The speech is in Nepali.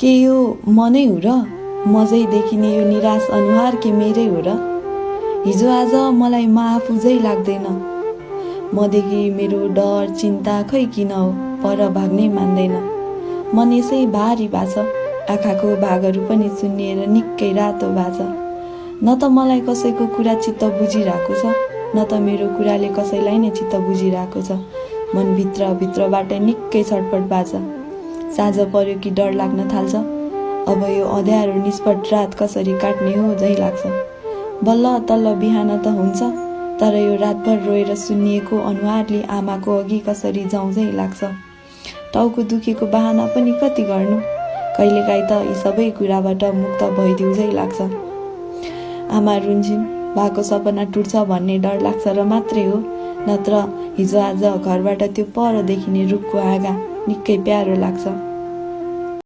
के यो मनै हो र मजै देखिने यो निराश अनुहार के मेरै हो र। हिजो आज मलाई म आफू झै लाग्दैन। मदेखि मेरो डर चिन्ता खै किन हो पर भाग्नै मान्दैन। मन यसै भारी भाछ, आँखाको भागहरू पनि सुन्निएर निकै रातो भाछ। न त मलाई कसैको कुरा चित्त बुझिरहेको छ, न त मेरो कुराले कसैलाई नै चित्त बुझिरहेको छ। मन भित्रबाट निकै छटपट भाछ। साँझ पर्यो कि डर लाग्न थाल्छ। अब यो अँध्यारो निष्पट रात कसरी काट्ने हो झै लाग्छ। बल्ल तल्ल बिहान त हुन्छ, तर यो रातभर रोएर सुन्निएको अनुहारले आमाको अघि कसरी जाउँ झै लाग्छ। टाउको दुखेको बहाना पनि कति गर्नु, कहिलेकाहीँ त यी सबै कुराबाट मुक्त भइदिउ झै लाग्छ। आमा रुन्छिन्, भएको सपना टुट्छ भन्ने डर लाग्छ र मात्रै हो, नत्र हिजो आज घरबाट त्यो पर देखिने रुखको हाँगा निकै प्यारो लाग्छ।